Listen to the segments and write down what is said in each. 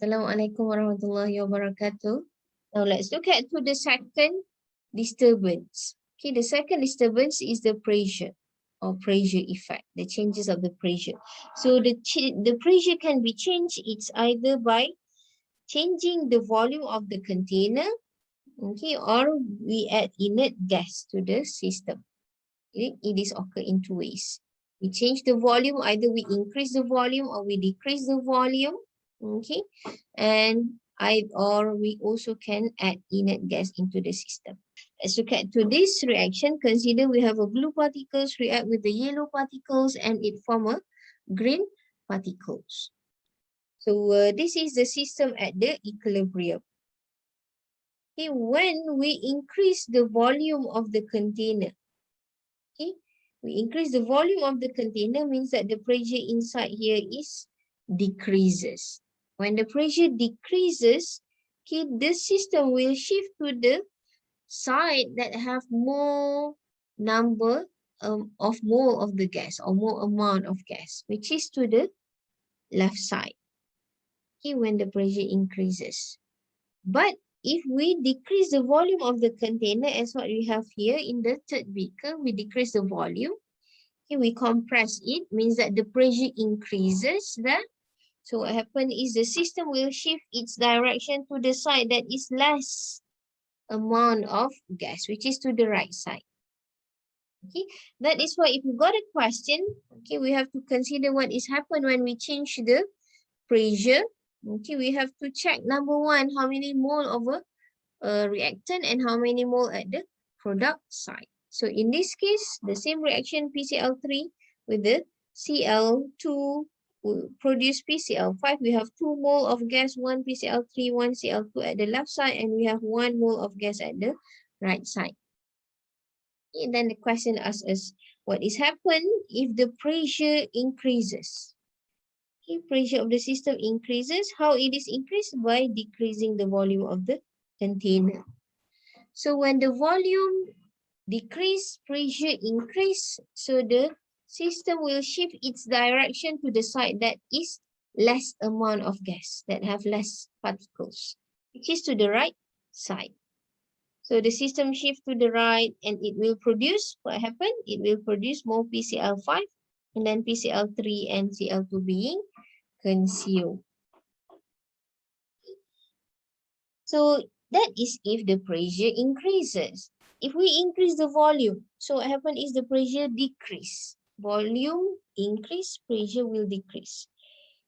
Assalamualaikum warahmatullahi wabarakatuh. Now let's look at to the second disturbance. Okay, the second disturbance is the pressure or pressure effect, the changes of the pressure. So the pressure can be changed. It's either by changing the volume of the container, okay, or we add inert gas to the system. It is occur in two ways. We change the volume, either we increase the volume or we decrease the volume, okay, and or we also can add inert gas into the system. Let's look at to this reaction. Consider we have a blue particles react with the yellow particles and it form a green particles. So this is the system at the equilibrium. Okay, when we increase the volume of the container, okay, we increase the volume of the container means that the pressure inside here is decreases. When the pressure decreases, okay, the system will shift to the side that have more number of mole of the gas or more amount of gas, which is to the left side. Okay, when the pressure increases. But if we decrease the volume of the container as what we have here in the third beaker, we decrease the volume. Okay, we compress it, means that the pressure increases there. So what happens is the system will shift its direction to the side that is less amount of gas, which is to the right side. Okay, that is why if you got a question, okay, we have to consider what is happen when we change the pressure. Okay, we have to check number one, how many mole of a reactant and how many mole at the product side. So in this case, the same reaction PCl3 with the Cl2 will produce PCl5. We have 2 mole of gas, 1 PCl3, 1 Cl2 at the left side, and we have 1 mole of gas at the right side. And then the question asks us, what is happen if the pressure increases? If pressure of the system increases, how it is increased? By decreasing the volume of the container. So when the volume decrease, pressure increase, so the system will shift its direction to the side that is less amount of gas, that have less particles, which is to the right side. So the system shift to the right and it will produce, what happened? It will produce more PCl5 and then PCl3 and Cl2 being consumed. So that is if the pressure increases. If we increase the volume, so what happens is the pressure decrease. Volume increase, pressure will decrease.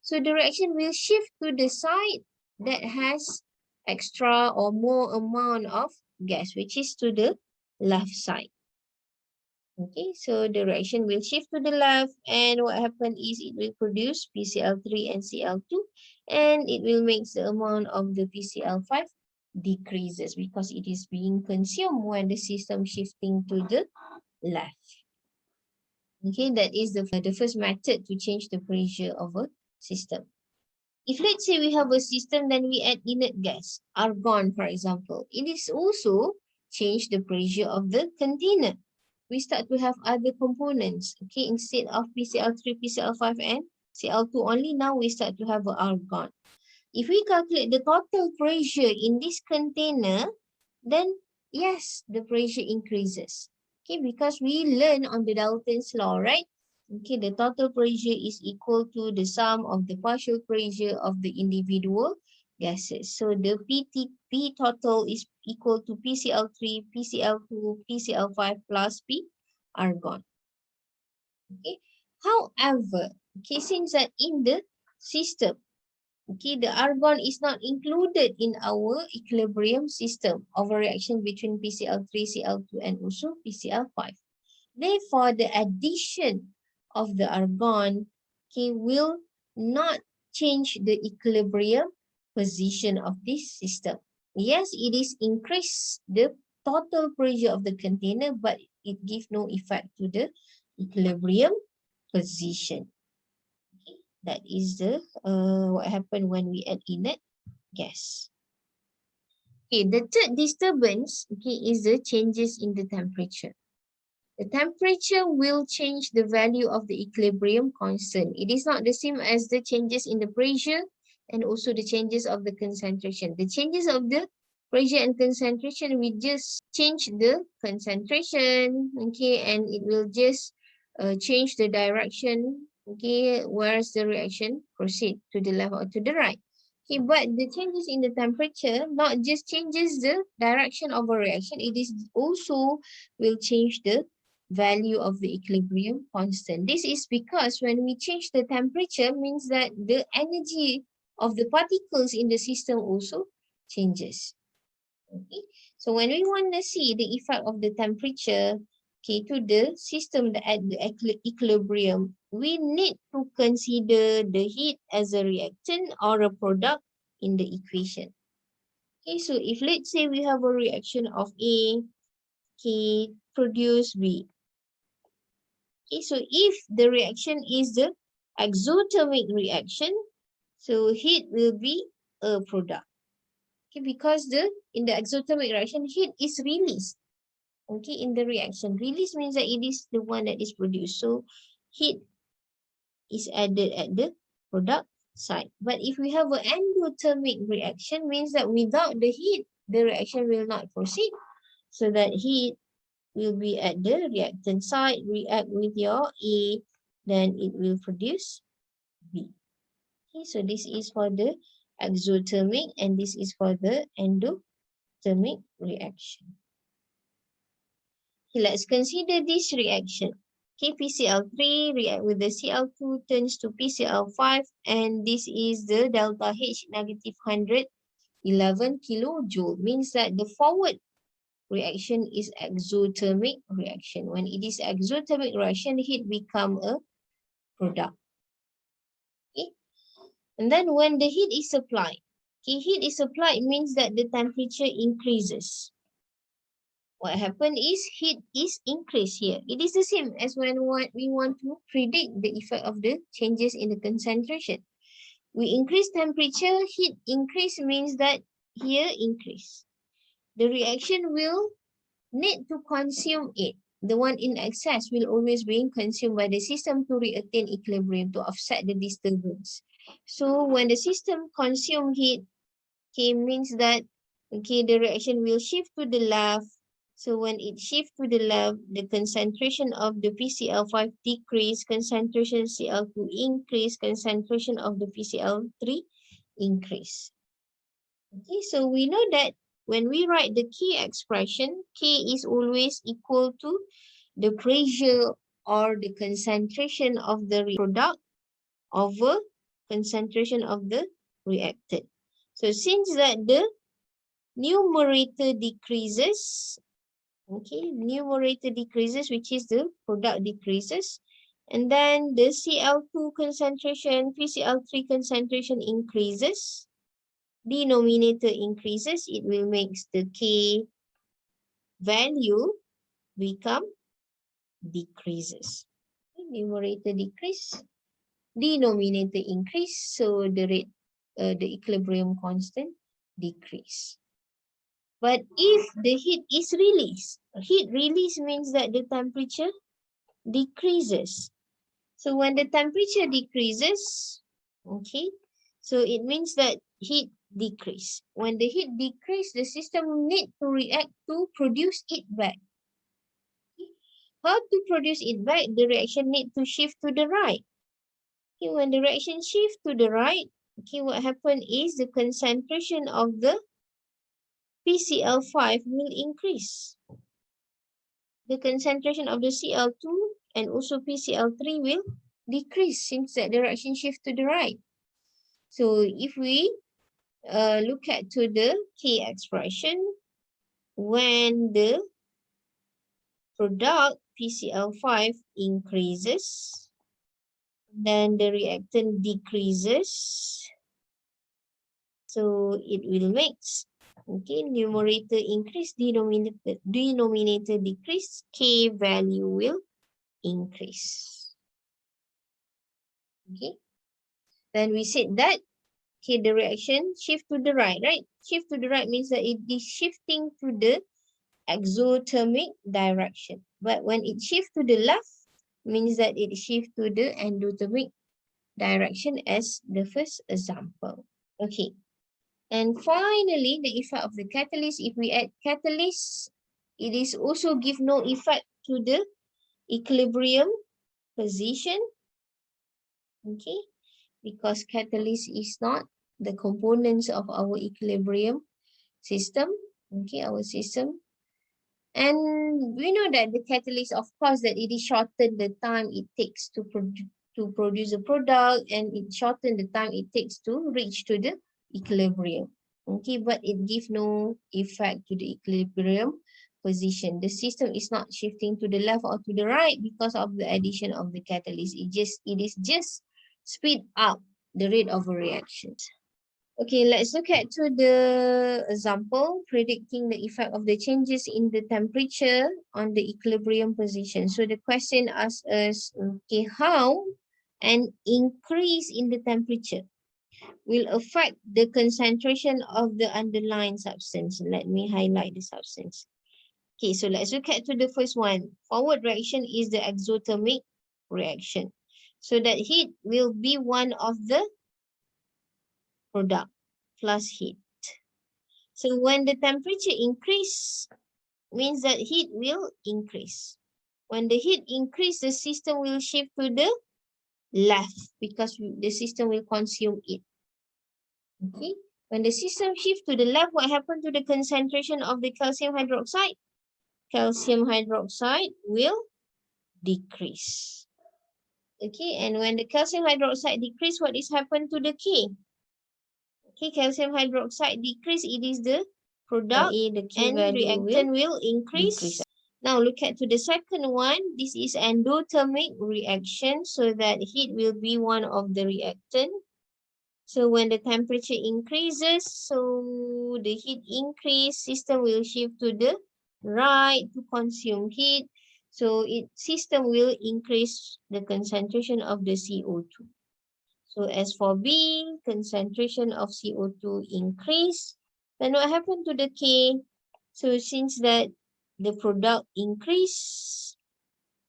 So the reaction will shift to the side that has extra or more amount of gas, which is to the left side. Okay, so the reaction will shift to the left, and what happens is it will produce PCl3 and Cl2, and it will make the amount of the PCl5 decreases because it is being consumed when the system shifting to the left. Okay, that is the first method to change the pressure of a system. If let's say we have a system, then we add inert gas, argon for example, it is also change the pressure of the container. We start to have other components. Okay, instead of PCl3, PCl5 and Cl2 only, now we start to have argon. If we calculate the total pressure in this container, then yes, the pressure increases. Okay, because we learn on the Dalton's law, right? Okay, the total pressure is equal to the sum of the partial pressure of the individual gases. So the P total is equal to PCl3, PCl2, PCl5 plus P argon. Okay. However, okay, since that in the system, okay, the argon is not included in our equilibrium system of a reaction between PCl3, Cl2, and also PCl5. Therefore, the addition of the argon, okay, will not change the equilibrium position of this system. Yes, it is increase the total pressure of the container, but it gives no effect to the equilibrium position. Okay, that is the what happened when we add inert gas. Okay, the third disturbance, okay, is the changes in the temperature. The temperature will change the value of the equilibrium constant. It is not the same as the changes in the pressure. and also the changes of the concentration. The changes of the pressure and concentration, we just change the concentration, okay, and it will just change the direction, okay, whereas the reaction proceed to the left or to the right. Okay, but the changes in the temperature not just changes the direction of a reaction, it is also will change the value of the equilibrium constant. This is because when we change the temperature means that the energy of the particles in the system also changes. Okay, so when we want to see the effect of the temperature, okay, to the system at the equilibrium, we need to consider the heat as a reactant or a product in the equation. Okay, so if let's say we have a reaction of A, okay, produce B. Okay, so if the reaction is the exothermic reaction, so heat will be a product. Okay, because in the exothermic reaction, heat is released. Okay, in the reaction, release means that it is the one that is produced. So heat is added at the product side. But if we have an endothermic reaction, means that without the heat, the reaction will not proceed. So that heat will be at the reactant side, react with your A, then it will produce B. Okay, so this is for the exothermic and this is for the endothermic reaction. Okay, let's consider this reaction. Okay, PCl3 react with the Cl2 turns to PCl5 and this is the delta H negative 111 kilojoule. Means that the forward reaction is exothermic reaction. When it is exothermic reaction, heat become a product. Okay, and then when the heat is applied, okay, heat is applied means that the temperature increases. What happened is heat is increased here. It is the same as when we want to predict the effect of the changes in the concentration. We increase temperature, heat increase means that here increase. The reaction will need to consume it. The one in excess will always be consumed by the system to attain equilibrium to offset the disturbance. So when the system consume heat, okay, means that okay, the reaction will shift to the left. So when it shifts to the left, the concentration of the PCl5 decrease, concentration Cl2 increase, concentration of the PCl3 increase. Okay, so we know that when we write the K expression, K is always equal to the pressure or the concentration of the product over concentration of the reactant. So since that the numerator decreases, okay, numerator decreases, which is the product decreases, and then the Cl2 concentration, PCl3 concentration increases, denominator increases, it will make the K value become decreases. Numerator decrease, denominator increase, so the rate, the equilibrium constant decrease. But if the heat is released, heat release means that the temperature decreases. So when the temperature decreases, okay, so it means that heat decrease. When the heat decrease, the system need to react to produce it back. Okay. How to produce it back? The reaction need to shift to the right. Okay, when the reaction shift to the right, okay, what happened is the concentration of the PCl5 will increase. The concentration of the Cl2 and also PCl3 will decrease since that the reaction shift to the right. So if we look at to the K expression, when the product PCl5 increases, then the reactant decreases. So it will mix. Okay, numerator increase, denominator decrease, K value will increase. Okay, then we said that okay, the reaction shift to the right, right? Shift to the right means that it is shifting to the exothermic direction. But when it shifts to the left, means that it shifts to the endothermic direction as the first example. Okay. And finally, the effect of the catalyst, if we add catalyst, it is also give no effect to the equilibrium position. Okay. Because catalyst is not the components of our equilibrium system. Okay, our system. And we know that the catalyst, of course, that it is shorten the time it takes to produce a product, and it shorten the time it takes to reach to the equilibrium. Okay, but it gives no effect to the equilibrium position. The system is not shifting to the left or to the right because of the addition of the catalyst. It is just speed up the rate of a reaction. Okay, let's look at to the example predicting the effect of the changes in the temperature on the equilibrium position. So the question asks us, okay, how an increase in the temperature will affect the concentration of the underlying substance. Let me highlight the substance. Okay, so let's look at to the first one. Forward reaction is the exothermic reaction. So that heat will be one of the product plus heat. So when the temperature increase, means that heat will increase. When the heat increase, the system will shift to the left because the system will consume it. Okay. When the system shifts to the left, what happened to the concentration of the calcium hydroxide? Calcium hydroxide will decrease. Okay, and when the calcium hydroxide decrease, what is happened to the K? Okay, calcium hydroxide decrease, it is the product the K and reactant will increase. Decrease. Now look at to the second one. This is endothermic reaction, so that heat will be one of the reactant. So when the temperature increases, so the heat increase, system will shift to the right to consume heat. So system will increase the concentration of the CO2. So as for B, concentration of CO2 increase. Then what happened to the K? So since that the product increase,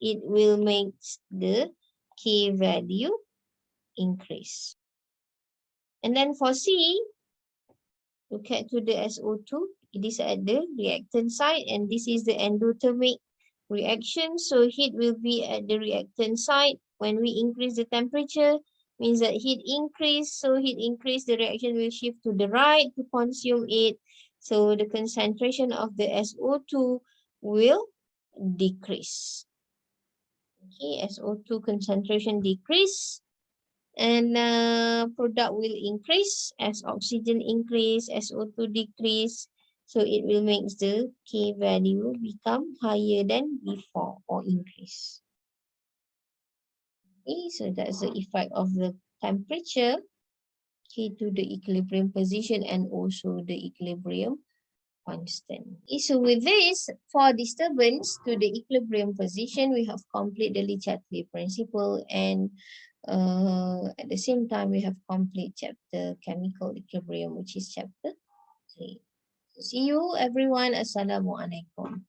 it will make the K value increase. And then for C, look at to the SO2. It is at the reactant side, and this is the endothermic reaction. So heat will be at the reactant side. When we increase the temperature, means that heat increase. So heat increase, the reaction will shift to the right to consume it. So the concentration of the SO2 will decrease. Okay, SO2 concentration decrease, and product will increase as oxygen increase, SO2 decrease. So it will make the K value become higher than before or increase. Okay, so that's the effect of the temperature to the equilibrium position and also the equilibrium constant. Okay, so with this, for disturbance to the equilibrium position, we have completed the Chatelier principle, and at the same time, we have complete chapter chemical equilibrium, which is chapter 3. So see you everyone. Assalamualaikum.